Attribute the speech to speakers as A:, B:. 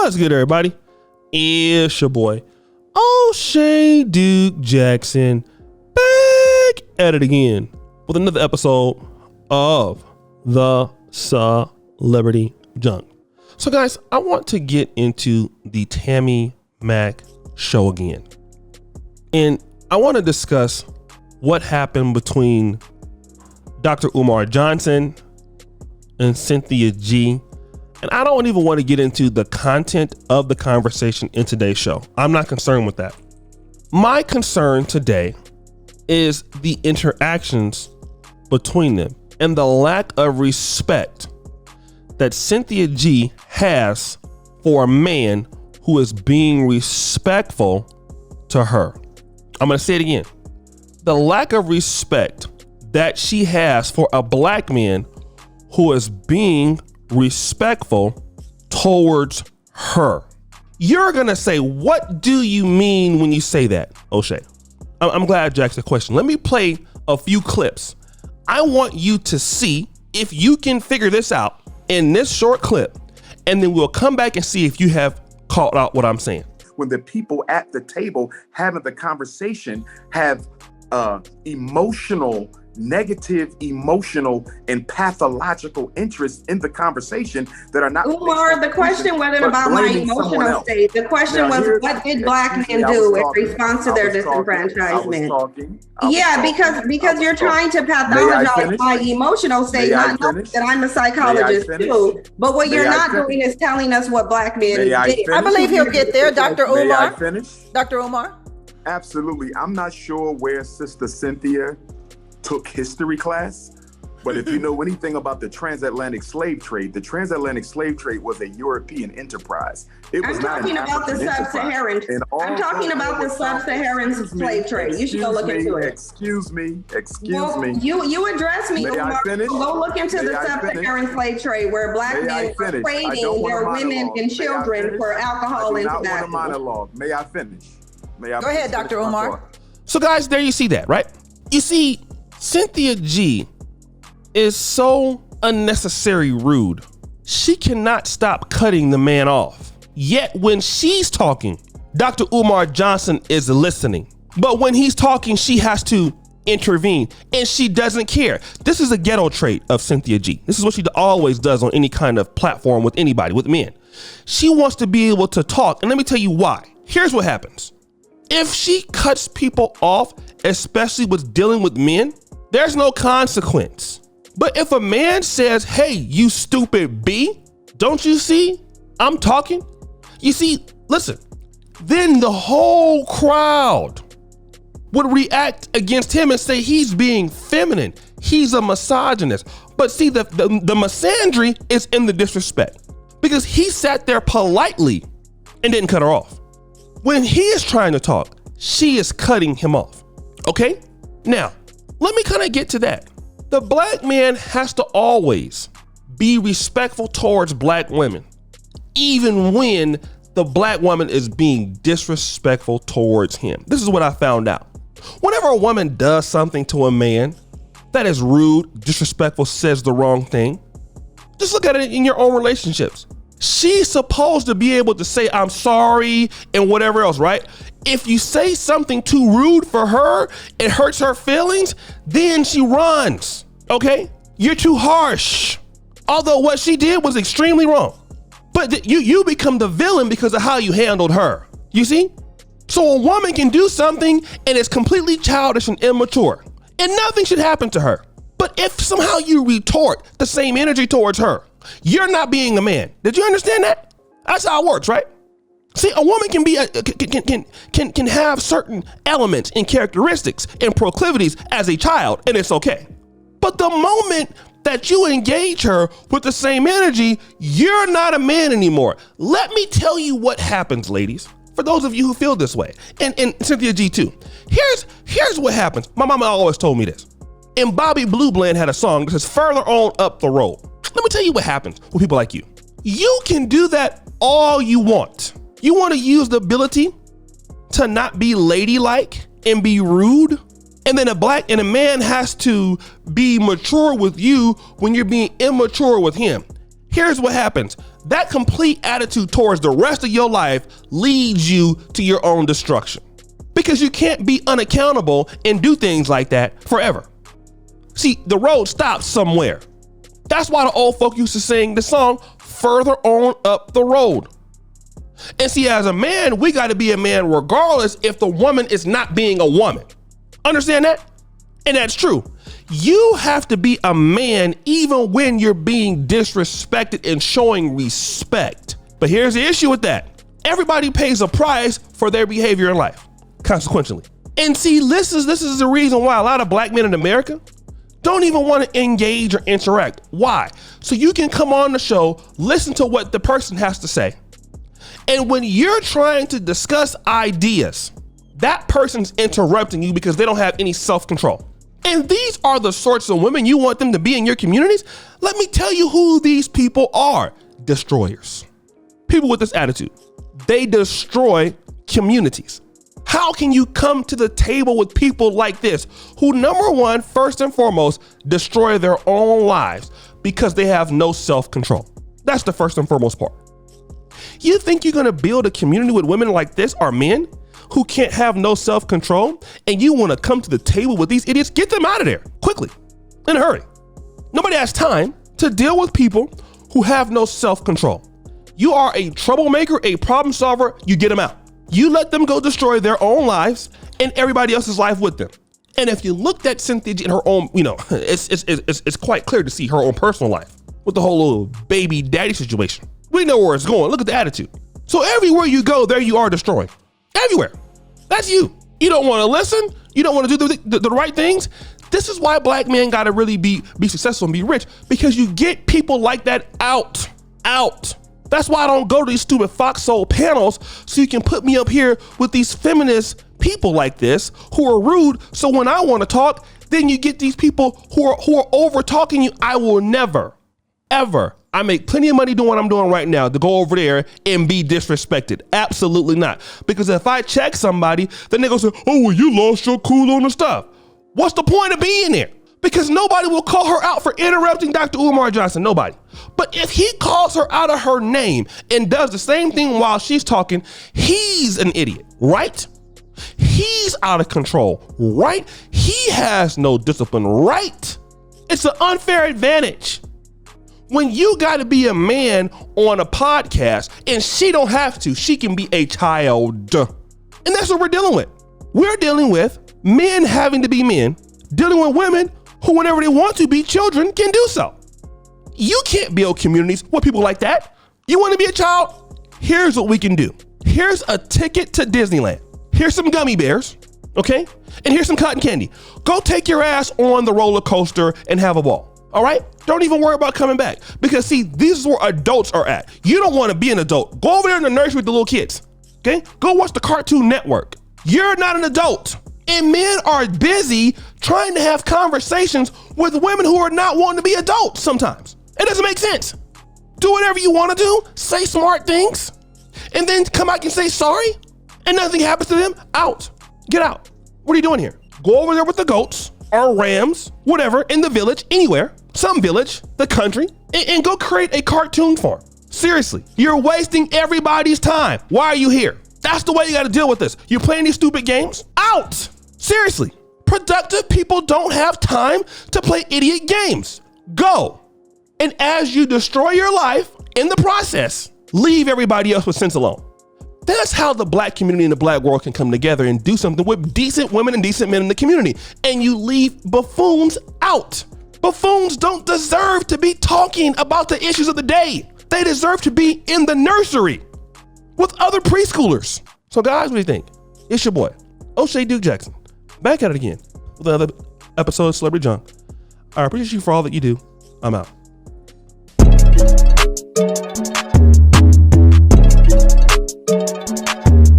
A: What's good, everybody? It's your boy, O'Shea Duke Jackson, back at it again with another episode of the Celebrity Junk. So guys, I want to get into the Tammy Mack show again. And I want to discuss what happened between Dr. Umar Johnson and Cynthia G. And I don't even want to get into the content of the conversation in today's show. I'm not concerned with that. My concern today is the interactions between them and the lack of respect that Cynthia G has for a man who is being respectful to her. I'm going to say it again. The lack of respect that she has for a black man who is being respectful towards her. You're gonna say, what do you mean when you say that, O'Shea? I'm glad you asked the question. Let me play a few clips. I want you to see if you can figure this out in this short clip, and then we'll come back and see if you have caught out what I'm saying.
B: When the people at the table having the conversation have negative, emotional, and pathological interests in the conversation that are not.
C: Umar, the question wasn't about my emotional state. The question was, what did black men do in response to their disenfranchisement? Because you're trying to pathologize my emotional state, not knowing that I'm a psychologist too. But what you're not doing is telling us what black men did.
D: I believe he'll get there, Dr. Umar.
B: May I finish?
D: Dr. Umar?
B: Absolutely. I'm not sure where Sister Cynthia took history class, but if you know anything about the transatlantic slave trade was a European enterprise.
C: I'm talking about the sub-Saharan. I'm talking about the sub-Saharan slave trade. You should go look into it.
B: Excuse me.
C: You address me, Umar. Go look into the sub-Saharan slave trade where black men were trading their women and children for alcohol and tobacco.
B: May I finish?
D: Go ahead, Dr. Umar.
A: So guys, there you see that, right? You see, Cynthia G is so unnecessary rude. She cannot stop cutting the man off. Yet when she's talking, Dr. Umar Johnson is listening. But when he's talking, she has to intervene, and she doesn't care. This is a ghetto trait of Cynthia G. This is what she always does on any kind of platform with anybody, with men. She wants to be able to talk, and let me tell you why. Here's what happens. If she cuts people off, especially with dealing with men, there's no consequence. But if a man says, hey, you stupid B, don't you see I'm talking? You see, listen, then the whole crowd would react against him and say he's being feminine. He's a misogynist. But see, the misandry is in the disrespect, because he sat there politely and didn't cut her off. When he is trying to talk, she is cutting him off. Okay? Now, let me kind of get to that. The black man has to always be respectful towards black women, even when the black woman is being disrespectful towards him. This is what I found out. Whenever a woman does something to a man that is rude, disrespectful, says the wrong thing, just look at it in your own relationships. She's supposed to be able to say, I'm sorry, and whatever else, right? If you say something too rude for her, it hurts her feelings, then she runs, okay? You're too harsh. Although what she did was extremely wrong. But you become the villain because of how you handled her. You see? So a woman can do something and it's completely childish and immature, and nothing should happen to her. But if somehow you retort the same energy towards her, you're not being a man. Did you understand that? That's how it works, right? See, a woman can be can have certain elements and characteristics and proclivities as a child, and it's okay. But the moment that you engage her with the same energy, you're not a man anymore. Let me tell you what happens, ladies. For those of you who feel this way, and Cynthia G too. Here's what happens. My mama always told me this. And Bobby Blue Bland had a song that says, further on up the road. Let me tell you what happens with people like you. You can do that all you want. You want to use the ability to not be ladylike and be rude, and then a man has to be mature with you when you're being immature with him. Here's what happens. That complete attitude towards the rest of your life leads you to your own destruction, because you can't be unaccountable and do things like that forever. See, the road stops somewhere. That's why the old folk used to sing the song, "Further on up the road." And see, as a man, we got to be a man regardless if the woman is not being a woman. Understand that? And that's true. You have to be a man even when you're being disrespected and showing respect. But here's the issue with that. Everybody pays a price for their behavior in life, consequentially. And see, this is the reason why a lot of black men in America don't even want to engage or interact. Why? So you can come on the show, listen to what the person has to say. And when you're trying to discuss ideas, that person's interrupting you because they don't have any self-control. And these are the sorts of women you want them to be in your communities. Let me tell you who these people are. Destroyers. People with this attitude. They destroy communities. How can you come to the table with people like this who, number one, first and foremost, destroy their own lives because they have no self-control? That's the first and foremost part. You think you're going to build a community with women like this or men who can't have no self-control, and you want to come to the table with these idiots? Get them out of there quickly, in a hurry. Nobody has time to deal with people who have no self-control. You are a troublemaker, a problem solver. You get them out. You let them go destroy their own lives and everybody else's life with them. And if you looked at Cynthia in her own, it's quite clear to see her own personal life with the whole little baby daddy situation. We know where it's going. Look at the attitude. So everywhere you go, there you are destroying. Everywhere. That's you. You don't want to listen. You don't want to do the right things. This is why black men got to really be successful and be rich, because you get people like that out. That's why I don't go to these stupid foxhole panels, so you can put me up here with these feminist people like this who are rude. So when I want to talk, then you get these people who are over talking you. I will never, ever. I make plenty of money doing what I'm doing right now to go over there and be disrespected. Absolutely not. Because if I check somebody, then they go say, "Oh, well, you lost your cool on the stuff." What's the point of being there? Because nobody will call her out for interrupting Dr. Umar Johnson. Nobody. But if he calls her out of her name and does the same thing while she's talking, he's an idiot, right? He's out of control, right? He has no discipline, right? It's an unfair advantage. When you got to be a man on a podcast and she don't have to, she can be a child. And that's what we're dealing with. We're dealing with men having to be men, dealing with women who, whenever they want to be children, can do so. You can't build communities with people like that. You want to be a child? Here's what we can do. Here's a ticket to Disneyland. Here's some gummy bears, okay? And here's some cotton candy. Go take your ass on the roller coaster and have a ball. All right? Don't even worry about coming back, because see, this is where adults are at. You don't want to be an adult. Go over there in the nursery with the little kids. Okay? Go watch the Cartoon Network. You're not an adult. And men are busy trying to have conversations with women who are not wanting to be adults sometimes. It doesn't make sense. Do whatever you want to do. Say smart things. And then come out and say sorry. And nothing happens to them. Out. Get out. What are you doing here? Go over there with the goats or rams, whatever, in the village, anywhere. Some village, the country, and go create a cartoon farm. Seriously, you're wasting everybody's time. Why are you here? That's the way you got to deal with this. You're playing these stupid games? Out. Seriously, productive people don't have time to play idiot games. Go. And as you destroy your life in the process, leave everybody else with sense alone. That's how the black community and the black world can come together and do something with decent women and decent men in the community. And you leave buffoons out. Buffoons don't deserve to be talking about the issues of the day. They deserve to be in the nursery with other preschoolers. So guys, what do you think? It's your boy, O'Shea Duke Jackson, back at it again with another episode of Celebrity Junk. I appreciate you for all that you do. I'm out.